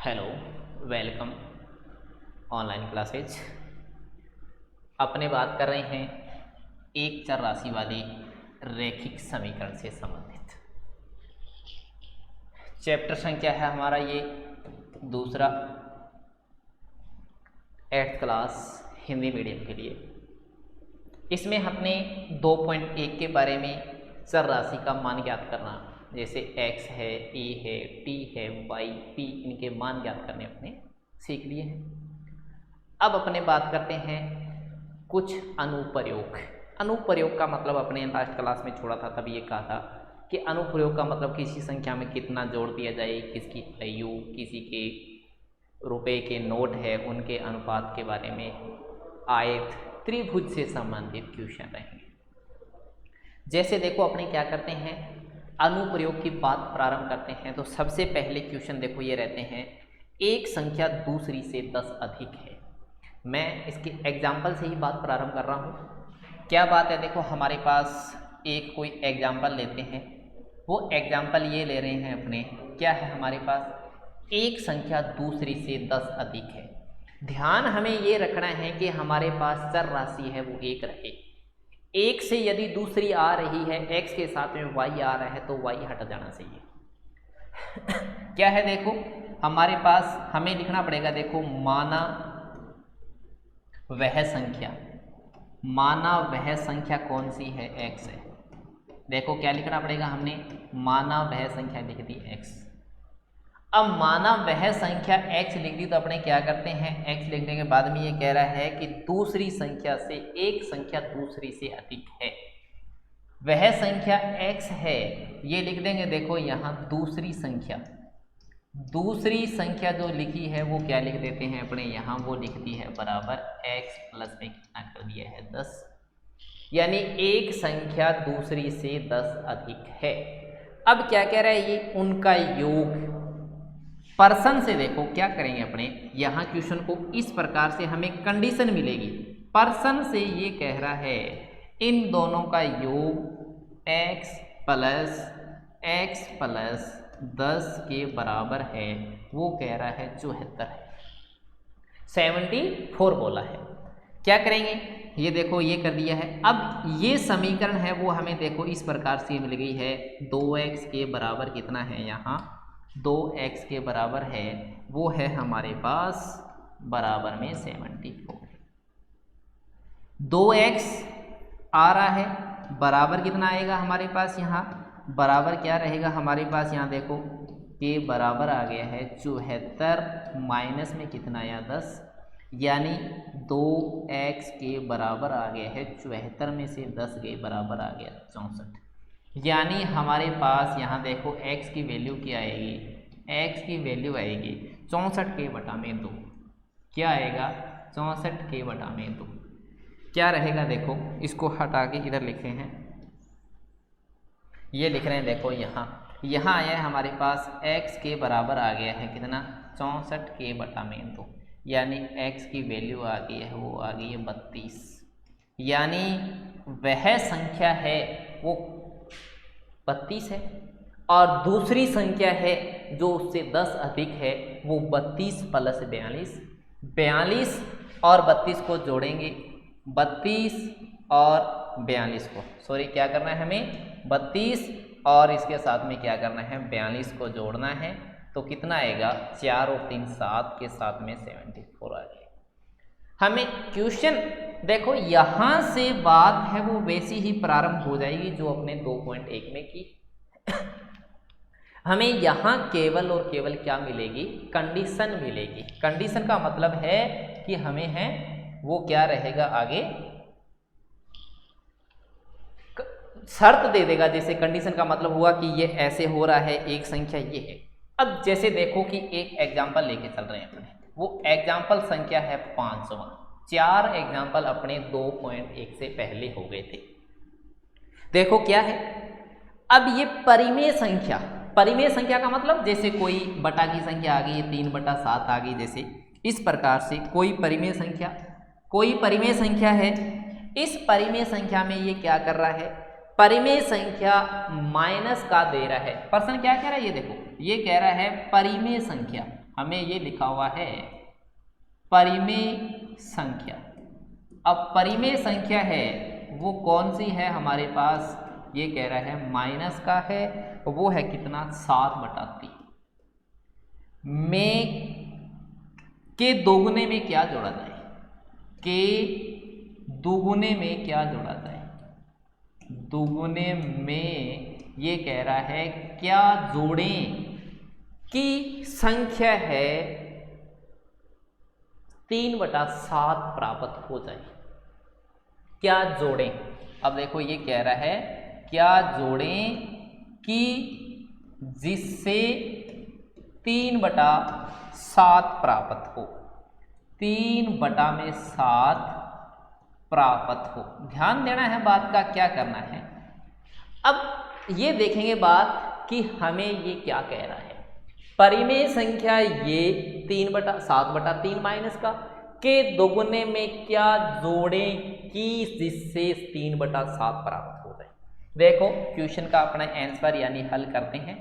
Hello, welcome online classes. अपने बात कर रहे हैं एक चर राशि वाले रैखिक समीकरण से संबंधित। चैप्टर संख्या है हमारा ये दूसरा, 8th क्लास हिंदी मीडियम के लिए। इसमें हमने 2.1 के बारे में चर राशि का मान ज्ञात करना, जैसे x है, a है, t है, y, p, इनके मान ज्ञात करने अपने सीख लिए हैं। अब अपने बात करते हैं कुछ अनुप्रयोग। अनुप्रयोग का मतलब अपने लास्ट क्लास में छोड़ा था, तभी ये कहा था कि अनुप्रयोग का मतलब किसी संख्या में कितना जोड़ दिया जाए, किसकी आयु, किसी के रुपए के नोट है उनके अनुपात के बारे में आयत त्रिभुज से संबंधित क्वेश्चन रहेंगे। जैसे देखो अपने क्या करते हैं, अनुप्रयोग की बात प्रारंभ करते हैं तो सबसे पहले क्वेश्चन देखो ये रहते हैं, एक संख्या दूसरी से 10 अधिक है। मैं इसके एग्जाम्पल से ही बात प्रारंभ कर रहा हूँ। क्या बात है, देखो हमारे पास एक कोई एग्जाम्पल लेते हैं। वो एग्जाम्पल ये ले रहे हैं अपने, क्या है हमारे पास, एक संख्या दूसरी से 10 अधिक है। ध्यान हमें ये रखना है कि हमारे पास चर राशि है वो एक रहे। एक से यदि दूसरी आ रही है, x के साथ में y आ रहा है तो y हट जाना चाहिए। क्या है देखो हमारे पास, हमें लिखना पड़ेगा, देखो माना वह संख्या कौन सी है, x है। देखो क्या लिखना पड़ेगा, हमने माना वह संख्या लिख दी x। अब माना वह संख्या x लिख दी तो अपने क्या करते हैं, x लिखने के बाद में ये कह रहा है कि दूसरी संख्या से एक संख्या दूसरी से अधिक है। वह संख्या x है, ये लिख देंगे। देखो यहाँ दूसरी संख्या जो लिखी है वो क्या लिख देते हैं अपने, यहाँ वो लिख दी है बराबर x प्लस में कितना कर दिया है 10, यानी एक संख्या दूसरी से 10 अधिक है। अब क्या कह रहा है, ये उनका योग पर्सन से देखो क्या करेंगे अपने, यहाँ क्वेश्चन को इस प्रकार से हमें कंडीशन मिलेगी। पर्सन से ये कह रहा है इन दोनों का योग x प्लस 10 के बराबर है, वो कह रहा है 74 है, 74 बोला है। क्या करेंगे, ये देखो ये कर दिया है। अब ये समीकरण है वो हमें देखो इस प्रकार से मिल गई है, 2x के बराबर कितना है, यहाँ 2x के बराबर है वो है हमारे पास बराबर में 74। 2x आ रहा है, बराबर कितना आएगा हमारे पास, यहाँ बराबर क्या रहेगा हमारे पास, यहाँ देखो के बराबर आ गया है 74, माइनस में कितना आया 10, यानी 2x के बराबर आ गया है 74 में से 10 के बराबर आ गया 64। यानी हमारे पास यहाँ देखो x की वैल्यू क्या आएगी, x की वैल्यू आएगी 64 के बटा में 2। क्या आएगा, 64 के बटा में 2 क्या रहेगा, देखो इसको हटा के इधर लिखे हैं, ये लिख रहे हैं। देखो यहाँ आया है हमारे पास x के बराबर आ गया है कितना, 64 के बटा में 2, यानी x की वैल्यू आ गई है वो आ गई है 32। यानी वह संख्या है वो 32 है, और दूसरी संख्या है जो उससे 10 अधिक है वो 32 प्लस 42 और 32 को जोड़ेंगे, 32 और 42 को, सॉरी क्या करना है हमें, 32 और इसके साथ में क्या करना है 42 को जोड़ना है, तो कितना आएगा 4 और 3 7 के साथ में 74 आ गया। हमें क्वेश्चन देखो यहाँ से बात है वो वैसी ही प्रारंभ हो जाएगी जो अपने 2.1 में की। हमें यहाँ केवल और केवल क्या मिलेगी, कंडीशन मिलेगी। कंडीशन का मतलब है कि हमें है वो क्या रहेगा आगे, शर्त दे देगा। जैसे कंडीशन का मतलब हुआ कि ये ऐसे हो रहा है, एक संख्या ये है। अब जैसे देखो कि एक एग्जाम्पल लेके चल रहे हैं अपने, वो एग्जाम्पल संख्या है 5वां। 4 एग्जाम्पल अपने 2.1 से पहले हो गए थे। देखो क्या है, अब ये परिमेय संख्या का मतलब जैसे कोई बटा की संख्या आ गई, 3/7 आ गई, जैसे इस प्रकार से कोई परिमेय संख्या है। इस परिमेय संख्या में ये क्या कर रहा है, परिमेय संख्या माइनस का दे रहा है। पर्सन क्या कह रहा है, ये देखो ये कह रहा है परिमेय संख्या, हमें ये लिखा हुआ है परिमेय संख्या। अब परिमेय संख्या है वो कौन सी है हमारे पास, ये कह रहा है माइनस का है, वो है कितना 7/3 में के दोगुने में क्या जोड़ा जाए, के दोगुने में क्या जोड़ा जाए, दोगुने में ये कह रहा है क्या जोड़ें की संख्या है 3/7 प्राप्त हो जाए, क्या जोड़ें। अब देखो ये कह रहा है क्या जोड़ें कि जिससे 3/7 प्राप्त हो, 3/7 प्राप्त हो। ध्यान देना है बात का, क्या करना है। अब ये देखेंगे बात कि हमें ये क्या कह रहा है। परिमेय संख्या ये 3/7/3 माइनस का के दोगुने में क्या जोड़ें कि जिससे 3/7 प्राप्त हो जाए। देखो क्वेश्चन का अपना आंसर यानी हल करते हैं,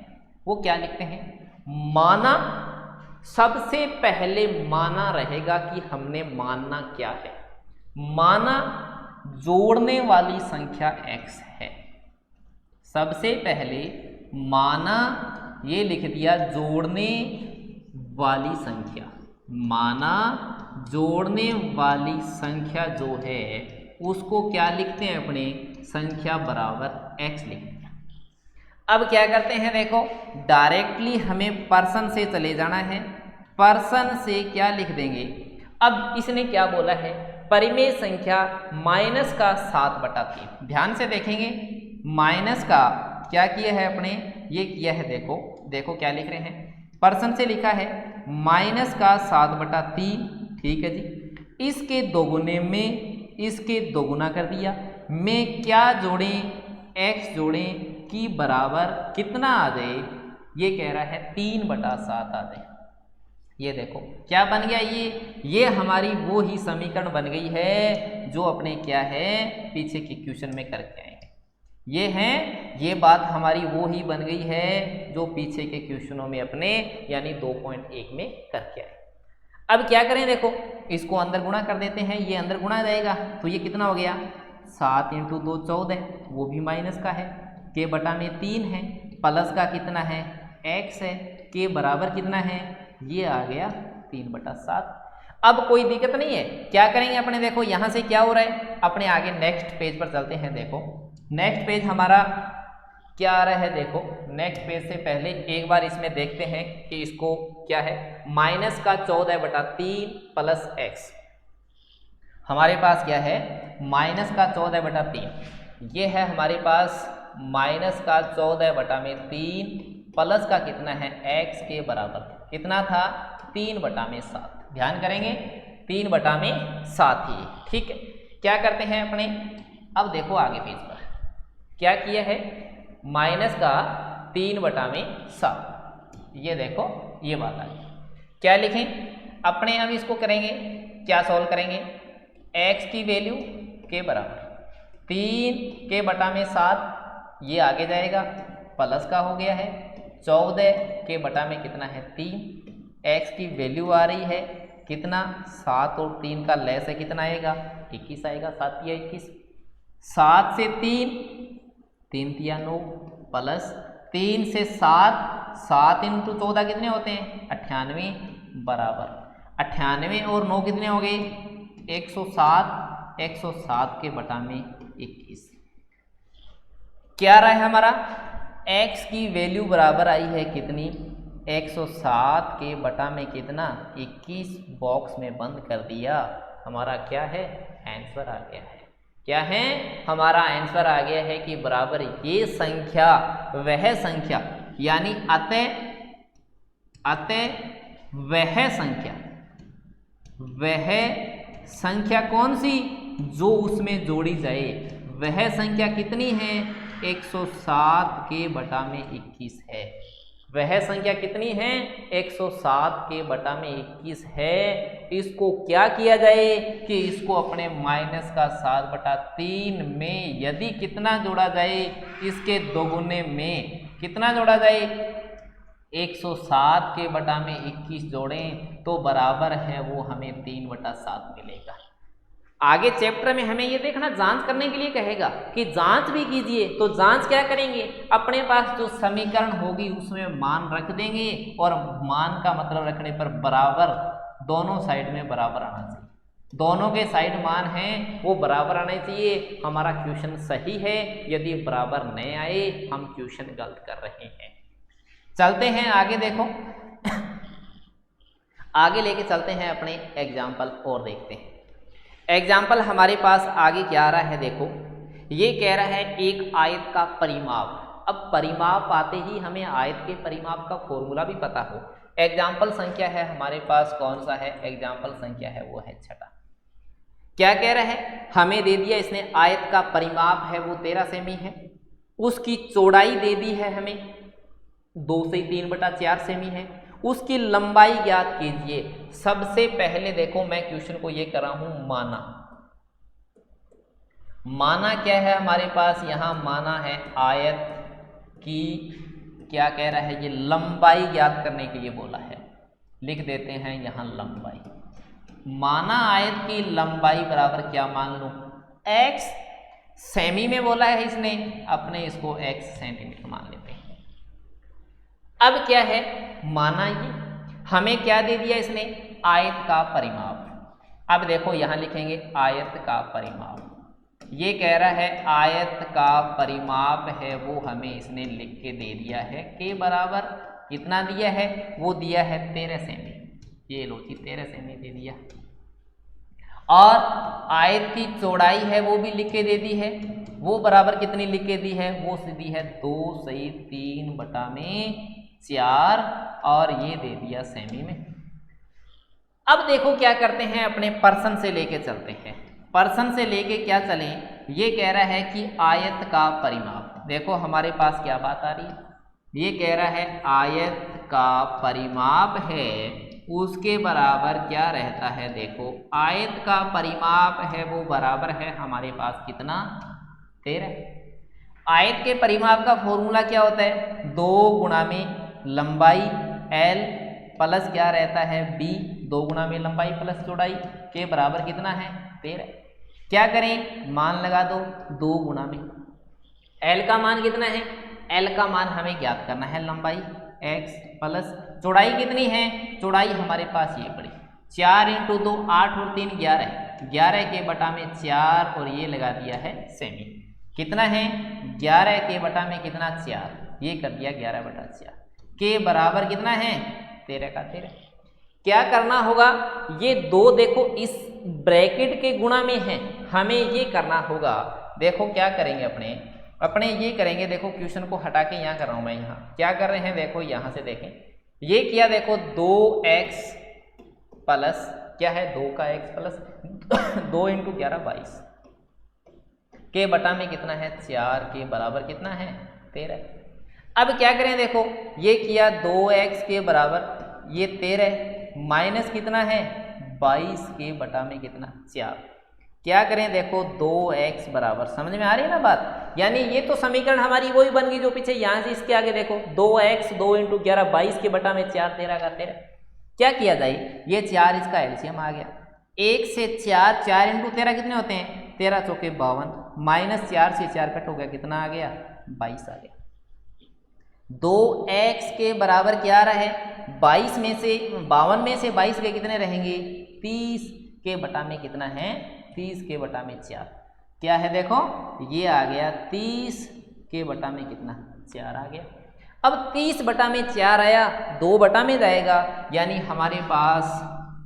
वो क्या लिखते हैं। माना, सबसे पहले माना रहेगा कि हमने मानना क्या है। माना जोड़ने वाली संख्या x है। सबसे पहले माना ये लिख दिया जोड़ने वाली संख्या, माना जोड़ने वाली संख्या जो है उसको क्या लिखते हैं अपने, संख्या बराबर x लिखते हैं। अब क्या करते हैं, देखो डायरेक्टली हमें पर्सन से चले जाना है, पर्सन से क्या लिख देंगे। अब इसने क्या बोला है, परिमेय संख्या माइनस का 7/3। ध्यान से देखेंगे माइनस का क्या किया है अपने, ये किया है, देखो देखो क्या लिख रहे हैं, पर्सन से लिखा है माइनस का 7/3, ठीक है जी। इसके दोगुने में इसके दोगुना कर दिया, में क्या जोड़ें, x जोड़ें कि बराबर कितना आ जाए, ये कह रहा है 3/7 आ जाए। ये देखो क्या बन गया, ये हमारी वो ही समीकरण बन गई है जो अपने क्या है पीछे के क्वेश्चन में करके आए हैं। ये है, ये बात हमारी वो ही बन गई है जो पीछे के क्वेश्चनों में अपने यानी 2.1 में करके आए। अब क्या करें, देखो इसको अंदर गुणा कर देते हैं, ये अंदर गुणा जाएगा तो ये कितना हो गया 7 × 2 14, वो भी माइनस का है, के बटा में 3 है, प्लस का कितना है x है, के बराबर कितना है, ये आ गया 3/7। अब कोई दिक्कत नहीं है, क्या करेंगे अपने, देखो यहाँ से क्या हो रहा है, अपने आगे नेक्स्ट पेज पर चलते हैं। देखो नेक्स्ट पेज हमारा क्या आ रहा है, देखो नेक्स्ट पेज से पहले एक बार इसमें देखते हैं कि इसको क्या है, माइनस का 14/3 प्लस x। हमारे पास क्या है माइनस का 14/3, ये है हमारे पास माइनस का 14/3 प्लस का कितना है x के बराबर, कितना था 3/7। ध्यान करेंगे 3/7 ही, ठीक है। क्या करते हैं अपने, अब देखो आगे पेज पर क्या किया है, माइनस का 3/7, ये देखो ये बात आ गई। क्या लिखें अपने, अब इसको करेंगे क्या सॉल्व करेंगे, x की वैल्यू के बराबर 3/7, ये आगे जाएगा प्लस का हो गया है 14 के बटा में कितना है 3, x की वैल्यू आ रही है कितना 7 और 3 का लेस है कितना आएगा 21 आएगा, 7 या 21, 7 से 3 3 या 9 प्लस 3 से 7, 7 × 14 कितने होते हैं 98 बराबर 98 और 9 कितने हो गए 107, 107 के बटा में 21। क्या रहा है हमारा, x की वैल्यू बराबर आई है कितनी 107 के बटा में कितना 21, बॉक्स में बंद कर दिया, हमारा क्या है आंसर आ गया है। क्या है हमारा आंसर आ गया है कि बराबर ये संख्या वह संख्या, यानी अतः वह संख्या कौन सी जो उसमें जोड़ी जाए, वह संख्या कितनी है 107 के बटा में 21 है। वह संख्या कितनी है 107 के बटा में 21 है। इसको क्या किया जाए कि इसको अपने माइनस का 7/3 में यदि कितना जोड़ा जाए, इसके दोगुने में कितना जोड़ा जाए 107 के बटा में 21 जोड़ें तो बराबर है वो हमें 3/7 मिलेगा। आगे चैप्टर में हमें ये देखना, जांच करने के लिए कहेगा कि जांच भी कीजिए। तो जांच क्या करेंगे, अपने पास जो समीकरण होगी उसमें मान रख देंगे और मान का मतलब रखने पर बराबर, दोनों साइड में बराबर आना चाहिए। दोनों के साइड मान हैं वो बराबर आने चाहिए, हमारा क्वेश्चन सही है। यदि बराबर नहीं आए हम क्वेश्चन गलत कर रहे हैं। चलते हैं आगे, देखो आगे लेके चलते हैं अपने एग्जाम्पल और देखते हैं। एग्जाम्पल हमारे पास आगे क्या आ रहा है, देखो ये कह रहा है एक आयत का परिमाप। अब परिमाप आते ही हमें आयत के परिमाप का फॉर्मूला भी पता हो। एग्जाम्पल संख्या है हमारे पास, कौन सा है, एग्जाम्पल संख्या है वो है 6। क्या कह रहा है, हमें दे दिया इसने आयत का परिमाप है वो 13 सेमी है, उसकी चौड़ाई दे दी है हमें 2 से 3/4 सेमी है, उसकी लंबाई ज्ञात कीजिए। सबसे पहले देखो मैं क्वेश्चन को ये कर रहा हूं माना। माना क्या है हमारे पास, यहां माना है आयत की, क्या कह रहा है, ये लंबाई ज्ञात करने के लिए बोला है। लिख देते हैं यहां लंबाई। माना आयत की लंबाई बराबर क्या मान लो, x सेमी में बोला है इसने, अपने इसको x सेंटीमीटर मान लेते हैं। अब क्या है, माना ये हमें क्या दे दिया इसने, आयत का परिमाप। अब देखो यहां लिखेंगे आयत का परिमाप। ये कह रहा है आयत का परिमाप है वो हमें इसने लिख के दे दिया है के बराबर कितना दिया है, वो दिया है 13 सेमी। ये लो जी 13 सेमी दे दिया। और आयत की चौड़ाई है वो भी लिख के दे दी है, वो बराबर कितनी लिख के दी है, वो दी है 2 से 3/4 और ये दे दिया सेमी में। अब देखो क्या करते हैं, अपने पर्सन से लेके चलते हैं। पर्सन से लेके क्या चलें, ये कह रहा है कि आयत का परिमाप। देखो हमारे पास क्या बात आ रही है, ये कह रहा है आयत का परिमाप है उसके बराबर क्या रहता है, देखो आयत का परिमाप है वो बराबर है हमारे पास कितना, 13। आयत के परिमाप का फॉर्मूला क्या होता है, 2 गुणा में लंबाई l प्लस क्या रहता है b, 2 गुणा में लंबाई प्लस चौड़ाई के बराबर कितना है 13। क्या करें, मान लगा दो, 2 गुणा में l का मान कितना है, l का मान हमें ज्ञात करना है लंबाई x प्लस चौड़ाई कितनी है, चौड़ाई हमारे पास ये पड़ी 4 × 2 8 और 3 11, 11 के बटा में 4 और ये लगा दिया है सेमी। कितना है 11 के बटा में कितना 4, ये कर दिया 11/4 के बराबर कितना है 13 का 13। क्या करना होगा, ये 2 देखो इस ब्रैकेट के गुणा में है, हमें ये करना होगा। देखो क्या करेंगे, अपने ये करेंगे, देखो क्वेश्चन को हटा के यहाँ कर रहा हूँ मैं, यहाँ क्या कर रहे हैं, देखो यहाँ से देखें, ये किया देखो 2x प्लस क्या है 2 का x प्लस 2 × 11 22 के बटा में कितना है 4 के बराबर कितना है 13। अब क्या करें, देखो ये किया 2x के बराबर ये 13 माइनस कितना है 22 के बटा में कितना 4। क्या करें, देखो 2x बराबर, समझ में आ रही है ना बात, यानी ये तो समीकरण हमारी वही बन गई जो पीछे, यहाँ से इसके आगे देखो 2x 2 × 11 22 के बटा में 4 13 का 13। क्या किया जाए, ये 4 इसका एलसीएम आ गया, 1 से 4 4 × 13 कितने होते हैं 13 चौके 52 माइनस 4 से 4 कट हो गया, कितना आ गया 22 आ गया। 2x के बराबर क्या आ रहा है 22 में से 22 के कितने रहेंगे 30 के बटा में कितना है 30 के बटा में 4, क्या है देखो ये आ गया 30 के बटा में कितना 4 आ गया। अब 30 बटा में 4 आया, 2 बटा में जाएगा, यानी हमारे पास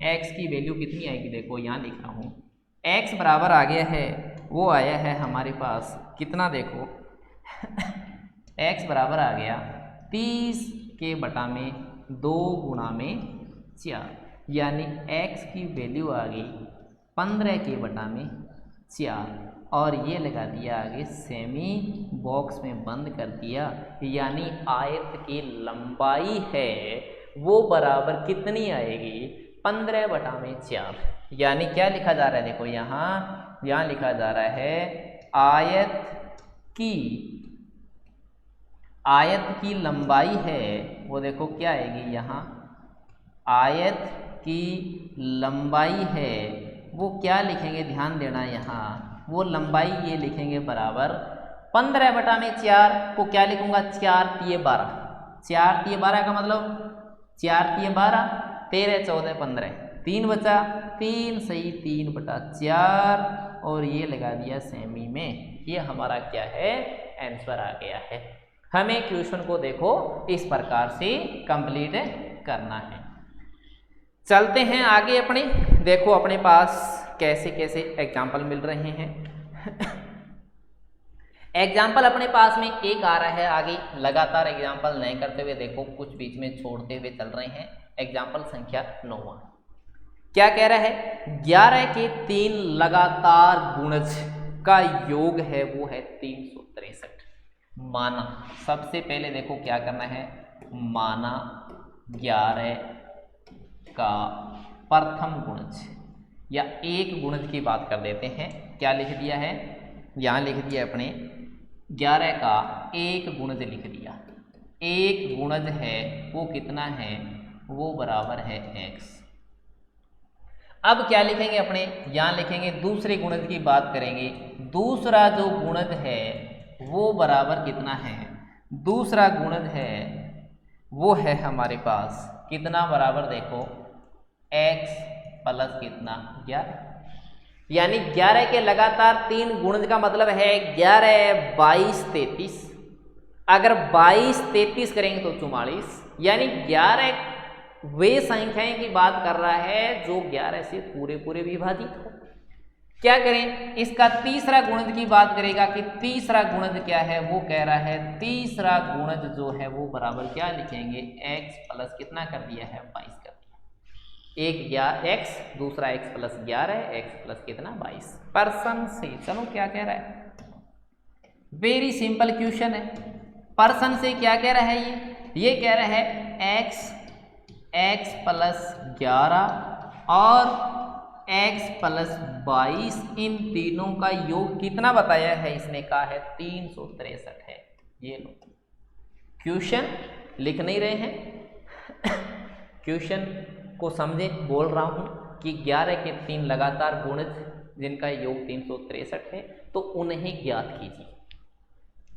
x की वैल्यू कितनी आएगी, देखो यहाँ लिख रहा हूँ x बराबर आ गया है, वो आया है हमारे पास कितना, देखो x बराबर आ गया 30 के बटा में 2 गुणा में 4, यानी x की वैल्यू आ गई 15 के बटा में 4 और ये लगा दिया आगे सेमी, बॉक्स में बंद कर दिया, यानी आयत की लंबाई है वो बराबर कितनी आएगी 15 बटा में 4। यानी क्या लिखा जा रहा है, देखो यहाँ लिखा जा रहा है आयत की आयत की लंबाई है वो देखो क्या आएगी यहाँ, आयत की लंबाई है वो क्या लिखेंगे, ध्यान देना यहाँ, वो लंबाई ये लिखेंगे बराबर 15/4 को क्या लिखूंगा, 4 तिये 12, 4 तिये 12 का मतलब 4 तिये 12, 13 14 15, 3 बचा, 3 सही 3/4 और ये लगा दिया सेमी में। ये हमारा क्या है, आंसर आ गया है। हमें क्वेश्चन को देखो इस प्रकार से कंप्लीट करना है। चलते हैं आगे अपने, देखो अपने पास कैसे कैसे एग्जाम्पल मिल रहे हैं। एग्जाम्पल अपने पास में एक आ रहा है, आगे लगातार एग्जाम्पल नहीं करते हुए देखो कुछ बीच में छोड़ते हुए चल रहे हैं। एग्जाम्पल संख्या 9 क्या कह रहा है, 11 के 3 लगातार गुणज का योग है वो है 363। माना, सबसे पहले देखो क्या करना है, माना 11 का प्रथम गुणज या एक गुणज की बात कर देते हैं। क्या लिख दिया है, यहाँ लिख दिया अपने 11 का एक गुणज लिख दिया। एक गुणज है वो कितना है, वो बराबर है x। अब क्या लिखेंगे अपने, यहाँ लिखेंगे दूसरे गुणज की बात करेंगे। दूसरा जो गुणज है वो बराबर कितना है, दूसरा गुणज है वो है हमारे पास कितना, बराबर देखो x प्लस कितना 11, यानी 11 के लगातार 3 गुणज का मतलब है 11 22 33। अगर 22 33 करेंगे तो 44, यानी 11 वे संख्याएं की बात कर रहा है जो 11 से पूरे पूरे विभाजित हो। क्या करें, इसका तीसरा गुणज की बात करेगा कि तीसरा गुणज क्या है, वो कह रहा है तीसरा गुणज जो है वो बराबर क्या लिखेंगे, x प्लस कितना कर दिया है 22 कर दिया, एक x, दूसरा x प्लस 11, x प्लस कितना 22। पर्सन से चलो क्या कह रहा है, वेरी सिंपल क्वेश्चन है। पर्सन से क्या कह रहा है, ये कह रहा है x प्लस 11 और x प्लस 22 इन तीनों का योग कितना बताया है, इसने कहा है 363 है। ये लो, क्वेश्चन लिख नहीं रहे हैं, क्वेश्चन को समझे, बोल रहा हूं कि 11 के 3 लगातार गुणज जिनका योग 363 है तो उन्हें ज्ञात कीजिए।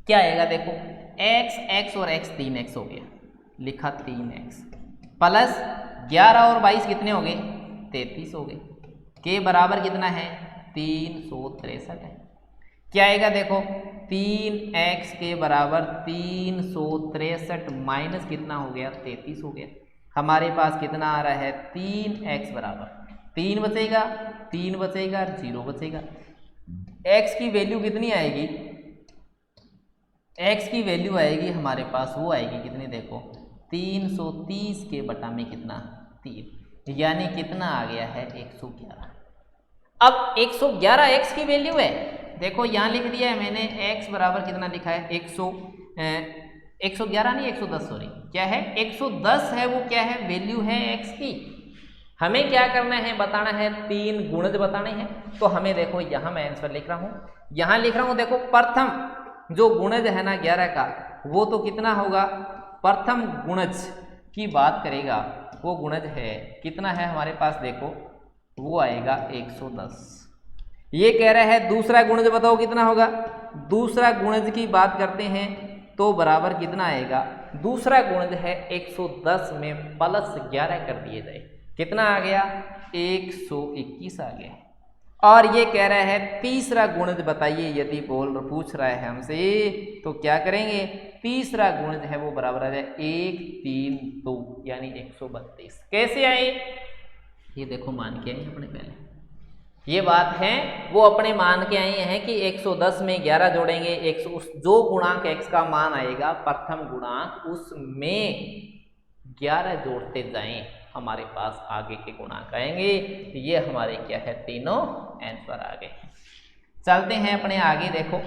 क्या आएगा देखो, x और x 3x हो गया, लिखा 3x प्लस 11 और 22 कितने हो गए 33 हो गए, के बराबर कितना है 363 है। क्या आएगा देखो, 3x के बराबर 363 माइनस कितना हो गया 33 हो गया। हमारे पास कितना आ रहा है 3x बराबर 3 बचेगा, 3 बचेगा, 0 बचेगा। x की वैल्यू कितनी आएगी, x की वैल्यू आएगी हमारे पास, वो आएगी कितनी देखो 330 के बटा में कितना 3, यानी कितना आ गया है 111। अब 111 x की वैल्यू है, देखो यहाँ लिख दिया है मैंने x बराबर कितना लिखा है 111 नहीं 110, सॉरी क्या है 110 है, वो क्या है वैल्यू है x की। हमें क्या करना है, बताना है 3 गुणज बताने हैं। तो हमें देखो यहाँ मैं आंसर लिख रहा हूँ, यहाँ लिख रहा हूँ देखो प्रथम जो गुणज है ना 11 का वो तो कितना होगा, प्रथम गुणज की बात करेगा वो गुणज है कितना है हमारे पास देखो, वो आएगा 110। ये कह रहा है दूसरा गुणज बताओ कितना होगा, दूसरा गुणज की बात करते हैं तो बराबर कितना आएगा, दूसरा गुणज है 110 में प्लस 11 कर दिए जाए, कितना आ गया 121 आ गया। और ये कह रहा है तीसरा गुणज बताइए, यदि पूछ रहा है हमसे तो क्या करेंगे, तीसरा गुणज है वो बराबर आ जाए 132 यानी 132। कैसे आए, ये देखो मान के आए अपने पहले, ये बात है वो अपने मान के आए हैं कि 110 में 11 जोड़ेंगे, उस जो गुणांक x का मान आएगा प्रथम गुणांक उसमें 11 जोड़ते जाएं, हमारे पास आगे के गुणांक आएंगे। तो ये हमारे क्या है तीनों आंसर आ गए। चलते हैं अपने आगे, देखो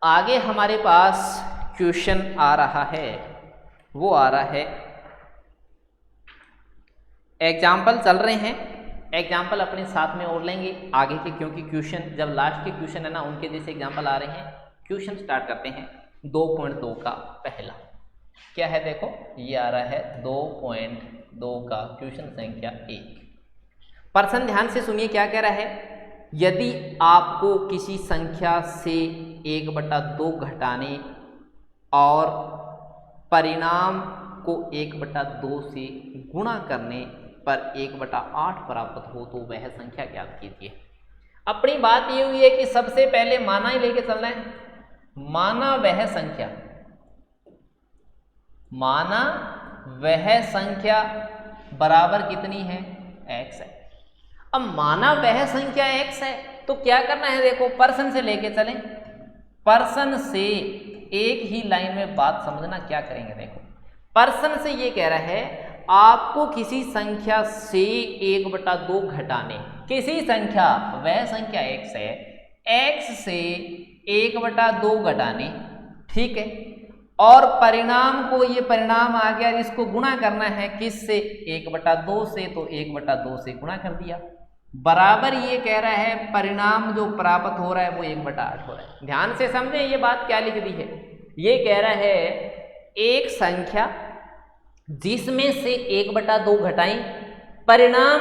आगे हमारे पास क्वेश्चन आ रहा है, वो आ रहा है एग्जाम्पल चल रहे हैं, एग्जाम्पल अपने साथ में और लेंगे आगे के, क्योंकि क्वेश्चन जब लास्ट के क्वेश्चन है ना उनके जैसे एग्जाम्पल आ रहे हैं। क्वेश्चन स्टार्ट करते हैं। 2.2 का पहला क्या है, देखो ये आ रहा है 2.2 का क्वेश्चन संख्या 1। प्रश्न ध्यान से सुनिए क्या कह रहा है। यदि आपको किसी संख्या से 1/2 घटाने और परिणाम को 1/2 से गुणा करने पर 1/8 प्राप्त हो तो वह संख्या ज्ञात कीजिए। अपनी बात ये हुई है कि सबसे पहले माना ही लेके चलना है। माना वह संख्या, माना वह संख्या बराबर कितनी है, x है। अब माना वह संख्या x है तो क्या करना है, देखो पर्सन से लेके चलें। पर्सन से एक ही लाइन में बात समझना, क्या करेंगे देखो। पर्सन से ये कह रहा है आपको किसी संख्या से 1/2 घटाने, किसी संख्या, वह संख्या x है, x से 1/2 घटाने, ठीक है, और परिणाम को, ये परिणाम आ गया, इसको गुणा करना है किससे, 1/2 से, तो 1/2 से गुणा कर दिया, बराबर ये कह रहा है परिणाम जो प्राप्त हो रहा है वो 1/8 हो रहा है। ध्यान से समझें ये बात क्या लिख दी है। ये कह रहा है एक संख्या जिसमें से 1/2 घटाएं, परिणाम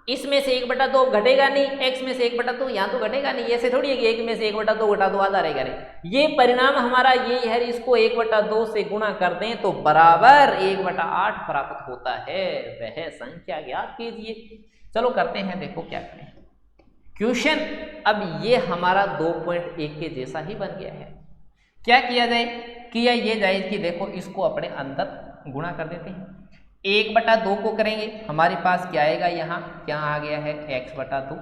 इसमें से 1/2 घटेगा नहीं, x में से 1/2 यहाँ तो घटेगा नहीं, ऐसे थोड़ी है कि 1 में से 1/2 घटा दो आधा रहेगा रे। ये परिणाम हमारा ये है, इसको 1/2 से गुणा कर दें तो बराबर 1/8 प्राप्त होता है, वह संख्या ज्ञात कीजिए। चलो करते हैं, देखो क्या करें क्वेश्चन। अब ये हमारा 2.1 के जैसा ही बन गया है। क्या किया जाए, किया ये जाए कि देखो इसको अपने अंदर गुणा कर देते हैं। 1/2 को करेंगे, हमारे पास क्या आएगा, यहाँ क्या आ गया है, x/2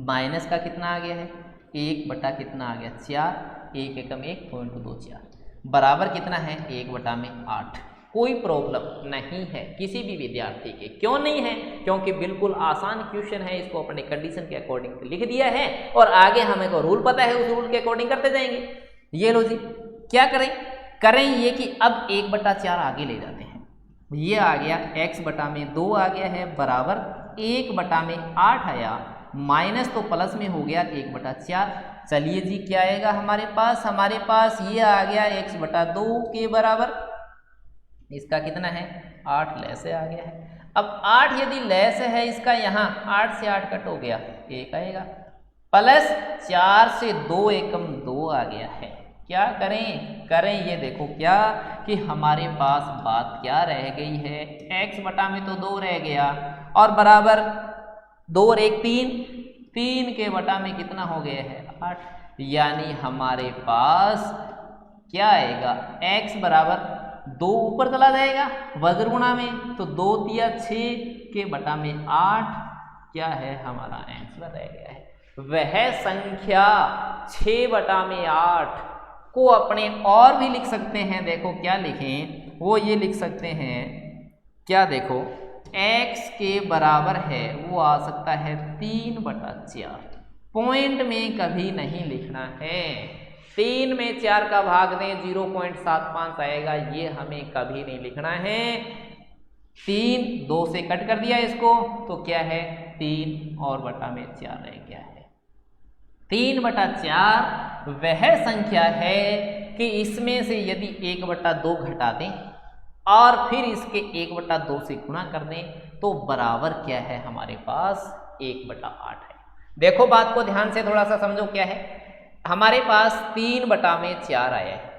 माइनस का कितना आ गया है, 1 कितना आ गया 4, 1 एकम 1.24 बराबर कितना है, 1/8। कोई प्रॉब्लम नहीं है किसी भी विद्यार्थी के। क्यों नहीं है, क्योंकि बिल्कुल आसान क्वेश्चन है, इसको अपने कंडीशन के अकॉर्डिंग लिख दिया है और आगे हमें को रूल पता है, उस रूल के अकॉर्डिंग करते जाएंगे। ये लो जी, क्या करें ये कि अब 1/4 आगे ले जाते हैं। ये आ गया x/2 आ गया है बराबर 1/8 आया, माइनस तो प्लस में हो गया 1/4। चलिए जी क्या आएगा हमारे पास ये आ गया x/2 के बराबर, इसका कितना है 8 लेस आ गया है। अब 8 यदि लेस है इसका, यहाँ 8 से 8 कट हो गया, 1 आएगा, प्लस 4 से 2 एकम 2 आ गया है। क्या करें ये देखो क्या कि हमारे पास बात क्या रह गई है, x में तो 2 रह गया और बराबर 2 और 1 3 के बटा में कितना हो गया है 8, यानी हमारे पास क्या आएगा, x बराबर 2 ऊपर चला जाएगा वज्र गुणा में, तो 2 तिया 6 के बटा में 8 क्या है हमारा आंसर रह गया है। वह संख्या 6/8 को अपने और भी लिख सकते हैं। देखो क्या लिखें, वो ये लिख सकते हैं क्या, देखो x के बराबर है वो आ सकता है 3/4। पॉइंट में कभी नहीं लिखना है, 3 में 4 का भाग दें 0.75 आएगा, ये हमें कभी नहीं लिखना है। 3 2 से कट कर दिया इसको तो क्या है 3 और बटा में 4 रह गया है। 3/4 वह संख्या है कि इसमें से यदि 1/2 घटा दें और फिर इसके 1/2 से गुणा कर दें तो बराबर क्या है हमारे पास 1/8 है। देखो बात को ध्यान से थोड़ा सा समझो, क्या है हमारे पास 3/4 आया है,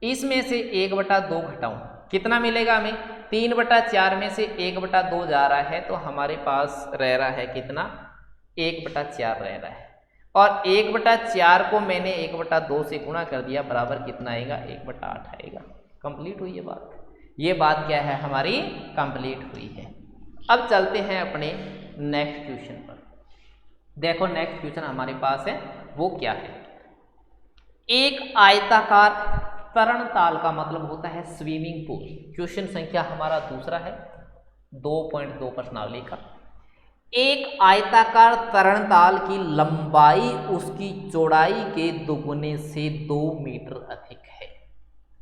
इसमें से 1/2 घटाऊं कितना मिलेगा हमें, 3/4 में से 1/2 जा रहा है तो हमारे पास रह रहा है कितना 1/4 रह रहा है, और 1/4 को मैंने 1/2 से गुणा कर दिया बराबर कितना आएगा 1/8 आएगा। कंप्लीट हुई ये बात, ये बात क्या है हमारी कंप्लीट हुई है। अब चलते हैं अपने नेक्स्ट क्वेश्चन पर। देखो नेक्स्ट क्वेश्चन हमारे पास है वो क्या है, एक आयताकार तरणताल का मतलब होता है स्विमिंग पूल। क्वेश्चन संख्या हमारा दूसरा है 2.2 प्रश्नावली का। एक आयताकार तरणताल की लंबाई उसकी चौड़ाई के दुगुने से 2 मीटर अधिक है।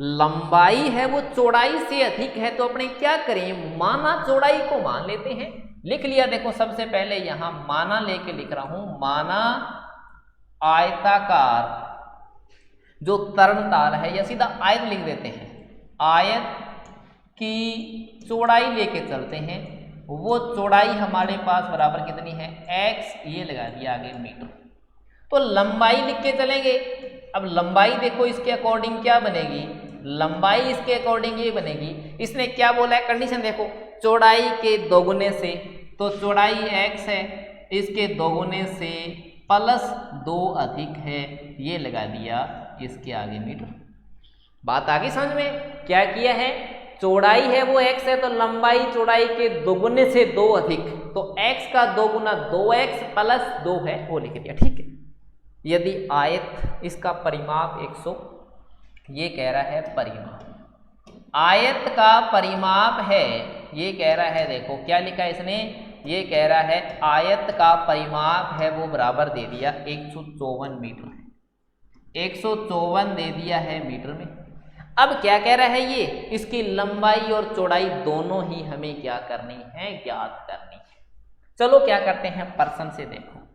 लंबाई है वो चौड़ाई से अधिक है, तो अपने क्या करें, माना चौड़ाई को मान लेते हैं। लिख लिया, देखो सबसे पहले यहां माना लेके लिख रहा हूं, माना आयताकार जो तरण ताल है, या सीधा आयत लिख देते हैं, आयत की चौड़ाई लेके चलते हैं, वो चौड़ाई हमारे पास बराबर कितनी है x, ये लगा दिया आगे मीटर। तो लंबाई लिख के चलेंगे। अब लंबाई देखो इसके अकॉर्डिंग क्या बनेगी, लंबाई इसके अकॉर्डिंग ये बनेगी, इसने क्या बोला है, कंडीशन देखो, चौड़ाई के दोगुने से, तो चौड़ाई x है, इसके दोगुने से प्लस 2 अधिक है, ये लगा दिया इसके आगे मीटर। बात आगे समझ में, क्या किया है, चौड़ाई है वो x है, तो लंबाई चौड़ाई के दोगुने से 2 अधिक, तो x का दोगुना 2x प्लस 2 है, वो लिख दिया। ठीक है, यदि आयत इसका परिमाप 100, ये कह रहा है परिमाप, आयत का परिमाप है, ये कह रहा है, देखो क्या लिखा है इसने, ये कह रहा है आयत का परिमाप है वो बराबर दे दिया 154 मीटर है, 154 दे दिया है मीटर में। अब क्या कह रहा है ये, इसकी लंबाई और चौड़ाई दोनों ही हमें क्या करनी है, ज्ञात करनी है। चलो क्या करते हैं, पर्सन से देखो।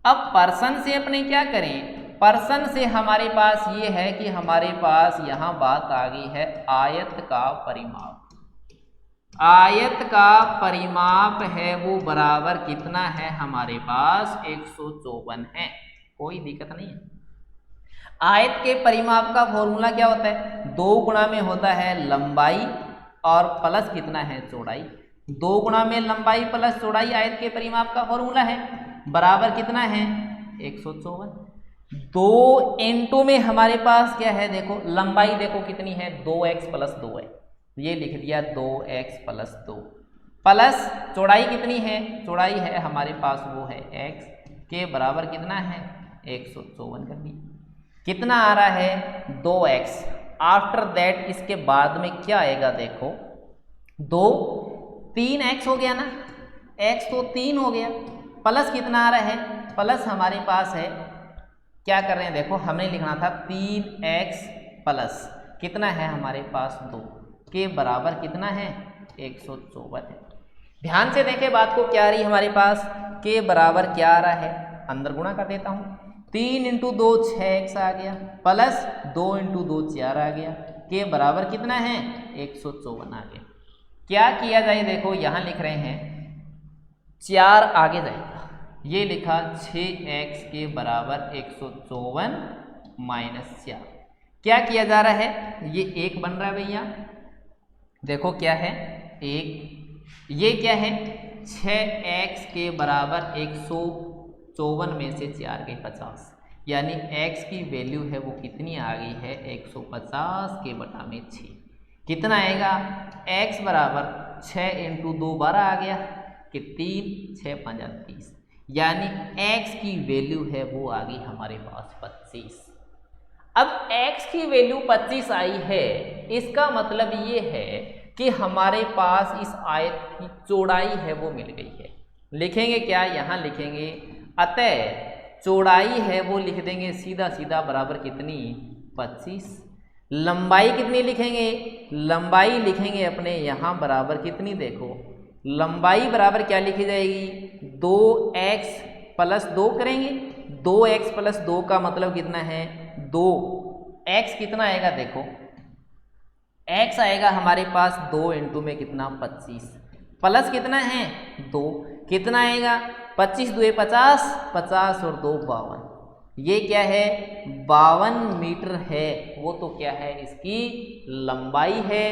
अब पर्सन से अपने क्या करें, पर्सन से हमारे पास ये है कि हमारे पास यहां बात आ गई है आयत का परिमाप। आयत का परिमाप है वो बराबर कितना है हमारे पास 154 है, कोई दिक्कत नहीं है। आयत के परिमाप का फॉर्मूला क्या होता है, 2 गुणा में होता है लंबाई और प्लस कितना है चौड़ाई, 2 गुणा में लंबाई प्लस चौड़ाई आयत के परिमाप का फॉर्मूला है, बराबर कितना है 154। 2 इंटू में हमारे पास क्या है, देखो लंबाई देखो कितनी है 2x प्लस 2 है, ये लिख दिया 2x प्लस 2, प्लस चौड़ाई कितनी है, चौड़ाई है हमारे पास वो है x, के बराबर कितना है 154 कर दिया, कितना आ रहा है 2x। आफ्टर दैट इसके बाद में क्या आएगा, देखो 2 3x हो गया ना, x तो 3 हो गया, प्लस कितना आ रहा है, प्लस हमारे पास है, क्या कर रहे हैं देखो, हमने लिखना था 3x प्लस कितना है हमारे पास 2, के बराबर कितना है 154 है। ध्यान से देखें बात को, क्या आ रही है हमारे पास, के बराबर क्या आ रहा है, अंदर गुणा कर देता हूँ, 3 इंटू 2 6x आ गया, प्लस 2 इंटू 2 4 आ गया, के बराबर कितना है 154 आ गया। क्या किया जाए, देखो यहाँ लिख रहे हैं 4 आगे जाएगा, ये लिखा 6x के बराबर 154 माइनस 4, क्या किया जा रहा है, ये 1 बन रहा है भैया, देखो क्या है 1, ये क्या है 6x के बराबर 154 में से 4 के 50, यानी x की वैल्यू है वो कितनी आ गई है 150 के बटा में 6, कितना आएगा x बराबर 6 इंटू 2 12 आ गया, कि 3 6 5 30, यानी x की वैल्यू है वो आ गई हमारे पास 25। अब x की वैल्यू 25 आई है, इसका मतलब ये है कि हमारे पास इस आयत की चौड़ाई है वो मिल गई है। लिखेंगे क्या, यहाँ लिखेंगे अतः चौड़ाई है वो लिख देंगे सीधा सीधा बराबर कितनी 25। लंबाई कितनी लिखेंगे, लंबाई लिखेंगे अपने यहाँ बराबर कितनी, देखो लंबाई बराबर क्या लिखी जाएगी 2x प्लस 2 करेंगे, 2x प्लस 2 का मतलब कितना है 2, x कितना आएगा, देखो x आएगा हमारे पास 2 इंटू में कितना 25, प्लस कितना है 2, कितना आएगा 25 2 50, 50 और 2 52, ये क्या है 52 मीटर है, वो तो क्या है इसकी लंबाई है,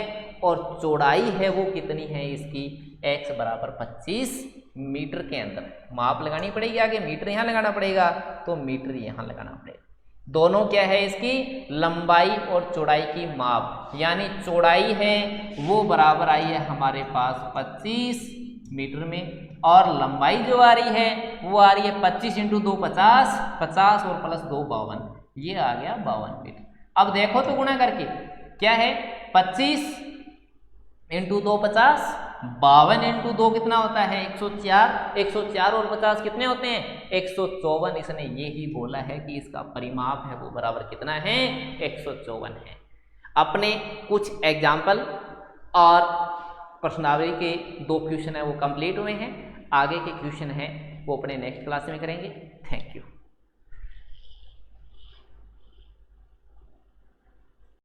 और चौड़ाई है वो कितनी है इसकी x बराबर 25 मीटर के अंदर माप लगानी पड़ेगी, आगे मीटर यहाँ लगाना पड़ेगा, तो मीटर यहाँ लगाना पड़ेगा। दोनों क्या है इसकी लंबाई और चौड़ाई की माप, यानी चौड़ाई है वो बराबर आई है हमारे पास 25 मीटर में, और लंबाई जो आ रही है वो आ रही है 25 इंटू 2 50, 50 और प्लस 2 52, ये आ गया 52 मीटर। अब देखो तो गुणा करके क्या है 25 इंटू 2 50, 52 इंटू 2 कितना होता है 104, 104 और 50 कितने होते हैं 154। इसने ये ही बोला है कि इसका परिमाप है वो बराबर कितना है 154 है। अपने कुछ एग्जाम्पल और प्रश्नावली के 2 क्वेश्चन है वो कंप्लीट हुए हैं, आगे के क्वेश्चन है वो अपने नेक्स्ट क्लास में करेंगे। Thank you.